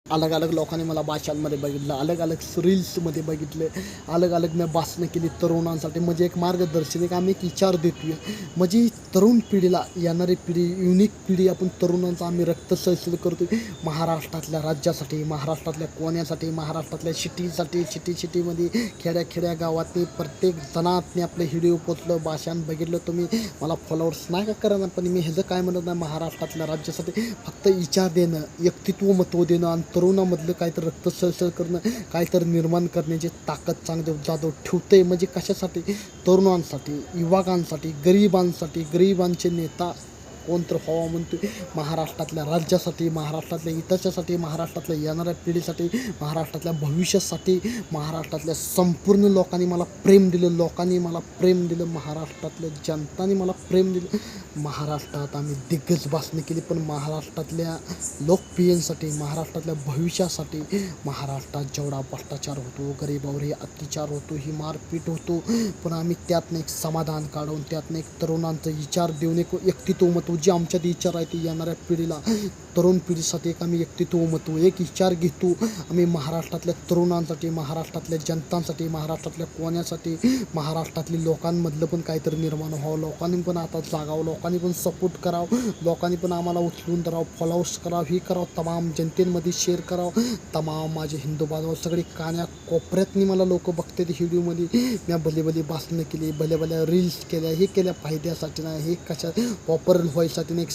अलग अलग लोकांनी मला भाषांमध्ये बघितलं, अलग अलग रील्समध्ये बघितले, अलग अलग मी भाषणं केली तरुणांसाठी. म्हणजे एक मार्गदर्शन, एक आम्ही एक विचार देतोय. म्हणजे तरुण पिढीला, येणारी पिढी, युनिक पिढी, आपण तरुणांचा आम्ही रक्तसंचलन करतोय महाराष्ट्रातल्या राज्यासाठी, महाराष्ट्रातल्या कोण्यासाठी, महाराष्ट्रातल्या सिटीमध्ये खेड्या गावातनी प्रत्येक जणातनी आपलं व्हिडिओ पोचलं, भाषण बघितलं. तुम्ही मला फॉलोअर्स नाही का करा, पण मी ह्याचं काय म्हणत नाही. महाराष्ट्रातल्या राज्यासाठी फक्त विचार देणं, व्यक्तित्व महत्त्व देणं आणि तरुणामधलं काहीतरी रक्तसळसळ करणं, काहीतरी निर्माण करण्याची ताकद चांगदेव जाधव ठेवते. म्हणजे कशासाठी? तरुणांसाठी, युवकांसाठी, गरिबांचे नेता कोणतर व्हावा म्हणतोय. महाराष्ट्रातल्या राज्यासाठी, महाराष्ट्रातल्या हिताच्यासाठी, महाराष्ट्रातल्या येणाऱ्या पिढीसाठी, महाराष्ट्रातल्या भविष्यासाठी, महाराष्ट्रातल्या संपूर्ण लोकांनी मला प्रेम दिलं, महाराष्ट्रातल्या जनताने मला प्रेम दिलं. महाराष्ट्रात आम्ही दिग्गज भाषणं केली, पण महाराष्ट्रातल्या लोकप्रियांसाठी, महाराष्ट्रातल्या भविष्यासाठी, महाराष्ट्रात जेवढा भ्रष्टाचार होतो, गरिबावर ही अत्याचार होतो, ही मारपीट होतो, पण आम्ही त्यातनं एक समाधान काढून, त्यातनं एक तरुणांचं विचार देऊन, एक व्यक्तित्व महत्त्व जे आमच्यात विचार आहे ते येणाऱ्या पिढीला, तरुण पिढीसाठी एक आम्ही व्यक्तित्व महत्त्व, एक विचार घेतो आम्ही महाराष्ट्रातल्या तरुणांसाठी, महाराष्ट्रातल्या जनतांसाठी, महाराष्ट्रातल्या कोण्यासाठी, महाराष्ट्रातल्या लोकांमधलं पण काहीतरी निर्माण व्हावं, लोकांनी पण आता जागावं, लोकांनी पण सपोर्ट करावं, लोकांनी पण आम्हाला उचलून धरावं, फॉलोअर्स करावं, ही करावं, तमाम जनतेमध्ये शेअर करावं, तमाम माझे हिंदू बांधव सगळी कान्या कोपऱ्यातनी मला लोक बघते व्हिडिओमध्ये. मी भले भाषणं केली, भले रील्स केल्या, हे केल्या फायद्यासाठी नाही, हे कशा पॉपर व्हायसाठी नाही,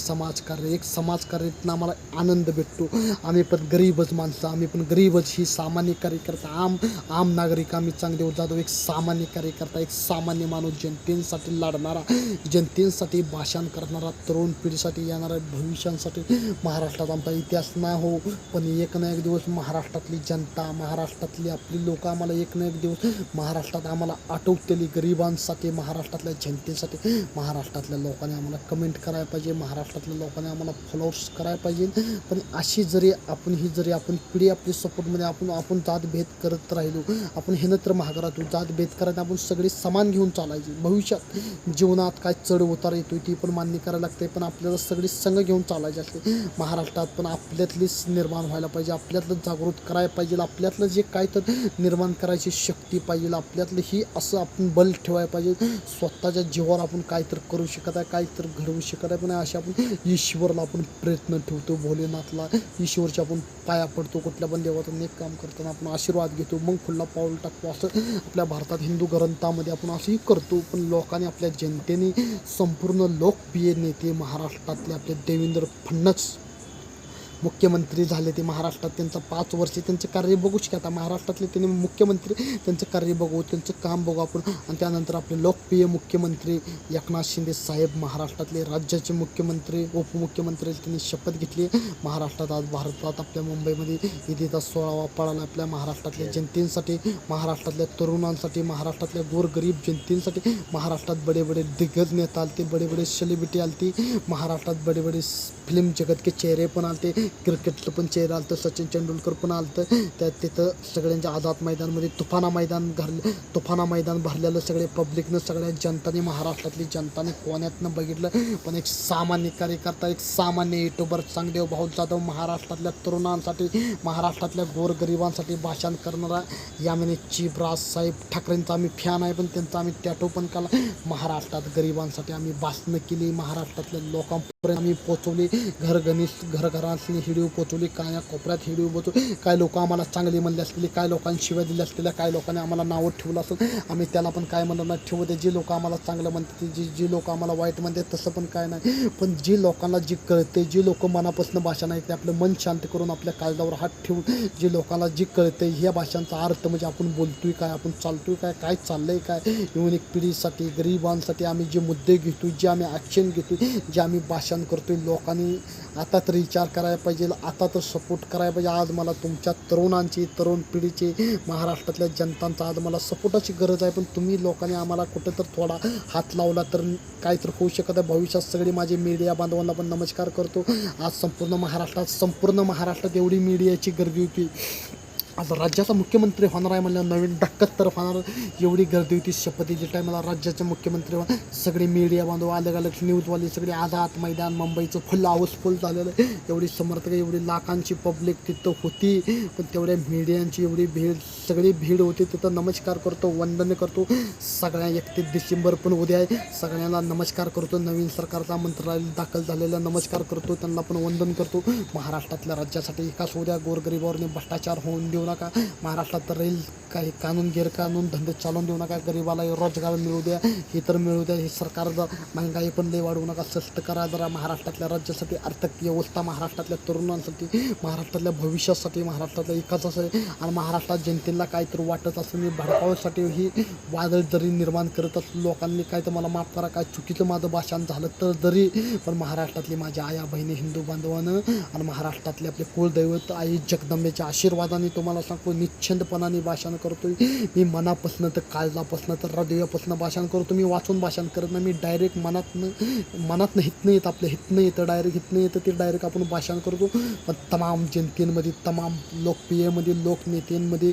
एक समाजकार्यातनं आम्हाला आनंद भेटतो. आम्ही पण गरीबच माणसं, आम्ही पण गरीबच, ही सामान्य कार्यकर्ता, आम नागरिक, आम्ही चांगदेव जाधव एक सामान्य कार्यकर्ता, एक सामान्य माणूस, जनतेसाठी लढणारा, जनतेसाठी भाषण करणारा, तरुण पिढीसाठी, येणाऱ्या भविष्यांसाठी. महाराष्ट्रात आमचा इतिहास नाही हो, पण एक ना एक दिवस महाराष्ट्रातली जनता, महाराष्ट्रातली आपली लोक आम्हाला एक ना एक दिवस महाराष्ट्रात आम्हाला आठवतेली, गरिबांसाठी, महाराष्ट्रातल्या जनतेसाठी. महाराष्ट्रातल्या लोकांनी आम्हाला कमेंट करायला पाहिजे, महाराष्ट्रातल्या लोकांनी आम्हाला फॉलोअर्स करायला पाहिजे. पण अशी जरी आपण पिढी आपली सपोर्टमध्ये आपण जातभेद करत राहिलो, आपण ह्यानं तर महाग राहतो, जातभेद करायला आपण सगळे समान घेऊन चालायचे. भविष्यात जीवनात काय चढ उतार येतो ती पण मान्य करायला लागते, पण आपल्याला सगळी संघ घेऊन चालायचे असते. महाराष्ट्रात पण आपल्यातलीच निर्माण व्हायला पाहिजे, आपल्यातलं जागृत करायला पाहिजे, आपल्यातलं जे काय तर निर्माण करायची शक्ती पाहिजे, आपल्यातलं ही असं आपण बल ठेवायला पाहिजे. स्वतःच्या जीवावर आपण काय तर करू शकत आहे, काय तर घडवू शकत आहे, पण अशा आपण ईश्वरला आपण प्रयत्न ठेवतो, भोलेनाथला, ईश्वरच्या आपण पाया पडतो, कुठल्या पण देवाचं एक काम करताना आपण आशीर्वाद घेतो, मग पुढला पाऊल टाकतो. असं आपल्या भारतात हिंदू ग्रंथामध्ये आपण असंही करतो. पण लोकांनी, आपल्या जनतेने, संपूर्ण लोकप्रिय नेते महाराष्ट्रातले आपले देवेंद्र फडणवीस मुख्यमंत्री झाले, ते महाराष्ट्रात त्यांचं 5 वर्ष त्यांचं कार्य बघू शकता. आता महाराष्ट्रातले त्यांनी मुख्यमंत्री, त्यांचं कार्य बघू, त्यांचं काम बघू आपण. आणि त्यानंतर आपले लोकप्रिय मुख्यमंत्री एकनाथ शिंदे साहेब, महाराष्ट्रातले राज्याचे मुख्यमंत्री, उपमुख्यमंत्री, त्यांनी शपथ घेतली. महाराष्ट्रात आज भारतात आपल्या मुंबईमध्ये ईदचा सोहळा पळाला. आपल्या महाराष्ट्रातल्या जनतेसाठी, महाराष्ट्रातल्या तरुणांसाठी, महाराष्ट्रातल्या गोरगरीब जनतेसाठी. महाराष्ट्रात बडे दिग्गज नेता आलते, बडे सेलिब्रिटी आलती. महाराष्ट्रात बडे फिल्म जगत के चेहरे पण आलते, क्रिकेटचं पण चेहरा आलतं, सचिन तेंडुलकर पण आलतं. त्यात तिथं सगळ्यांच्या आझाद मैदानमध्ये तुफाना मैदान भरलेलं, सगळे पब्लिकनं, सगळ्या जनताने, महाराष्ट्रातली जनताने कोण्यातनं बघितलं. पण एक सामान्य कार्यकर्ता, एक सामान्य युट्यूबर चांगदेव भाऊ जाधव महाराष्ट्रातल्या तरुणांसाठी, महाराष्ट्रातल्या गोरगरिबांसाठी भाषण करणारा यामिनी चिबराज साहेब ठाकरेंचा आम्ही फॅन आहे, पण त्यांचा आम्ही टॅटो पण केला. महाराष्ट्रात गरिबांसाठी आम्ही भाषणं केली, महाराष्ट्रातल्या लोकांपर्यंत आम्ही पोचवली, घरघरातली व्हिडिओ पोचवली, कान्या कोपऱ्यात व्हिडिओ पोचवली. काय लोक आम्हाला चांगले म्हणले असतील, काय लोकांनी शिव्या दिल्या असतील, काय लोकांनी आम्हाला नावं ठेवलं असेल, आम्ही त्याला पण काय म्हणलं नाही, ठेवू दे. जी लोक आम्हाला चांगलं म्हणतात, जी लोक आम्हाला वाईट म्हणतात, तसं पण काय नाही. पण जी लोकांना जी कळते, जी लोक मनापासून भाषण ऐकते, आपलं मन शांत करून आपल्या काळजावर हात ठेवून जी लोकांना जी कळते, ह्या भाषांचा अर्थ म्हणजे आपण बोलतोय काय, आपण चालतोय काय चाललंय काय, युनिक पिढीसाठी, गरिबांसाठी आम्ही जे मुद्दे घेतो, जे आम्ही ॲक्शन घेतो, जे आम्ही भाषण करतोय, लोकांनी आता तर विचार करायला पाहिजे, आता तर सपोर्ट करायला पाहिजे. आज मला तुमच्या तरुणांची, तरुण पिढीची, महाराष्ट्रातल्या जनतांचा आज मला सपोर्टाची गरज आहे. पण तुम्ही लोकांनी आम्हाला कुठं तर थोडा हात लावला तर काय तर होऊ शकत आहे. भविष्यात सगळी माझे मीडिया बांधवांना पण नमस्कार करतो. आज संपूर्ण महाराष्ट्रात एवढी मीडियाची गर्दी होती. आज राज्याचा मुख्यमंत्री होणार आहे म्हणल्यावर नवीन डक्कत तर होणार. एवढी गर्दी होती शपथीच्या टायमाला राज्याचे मुख्यमंत्री सगळे मीडिया बांधव अलग अलग न्यूजवाले सगळे आझाद मैदान मुंबईचं फुल हाऊसफुल झालेलं आहे. एवढी समर्थक एवढी लाखांची पब्लिक तिथं होती, पण तेवढ्या मीडियांची एवढी भीड सगळी भीड होती तिथं. नमस्कार करतो, वंदन करतो सगळ्या. 31 डिसेंबर पण उद्या आहे, सगळ्यांना नमस्कार करतो. नवीन सरकारचा मंत्रालय दाखल झालेला नमस्कार करतो, त्यांना पण वंदन करतो. महाराष्ट्रातल्या राज्यासाठी विकास होऊ द्या, गोरगरिबावरने भ्रष्टाचार होऊन देऊ नका. महाराष्ट्रात राहील काही कानून गैरकानून धंदे चालवून देऊ नका. गरिबाला रोजगार मिळू द्या, हे तर मिळू द्या. हे सरकार महागाई पण लई वाढवू नका, स्वस्त करा जरा. महाराष्ट्रातल्या राज्यासाठी आर्थिक व्यवस्था, महाराष्ट्रातल्या तरुणांसाठी, महाराष्ट्रातल्या भविष्यासाठी, महाराष्ट्रातल्या विकासासाठी आणि महाराष्ट्रात जनतेला काहीतरी वाटत असं मी भडकावण्यासाठी ही वादळ जरी निर्माण करत असलो लोकांनी काय तर मला माफ करा, काय चुकीचं माझं भाषण झालं तर जरी, पण महाराष्ट्रातली माझ्या आया बहिणी हिंदू बांधवानं आणि महाराष्ट्रातले आपले कुलदैवत आई जगदंबेच्या आशीर्वादाने तुम्हाला सांगतो निश्चिंतपणाने भाषण करतोय मी. मनापासून तर काळजापासून तर हृदयापासून भाषण करतो मी. वाचून भाषण करत नाही मी, डायरेक्ट मनातनं हितनं येतं, आपल्या हितनं येतं, डायरेक्ट हितनं येतं ते डायरेक्ट आपण भाषण करतो. पण तमाम जनतेमध्ये, तमाम लोकप्रियमध्ये, लोकनेत्यांमध्ये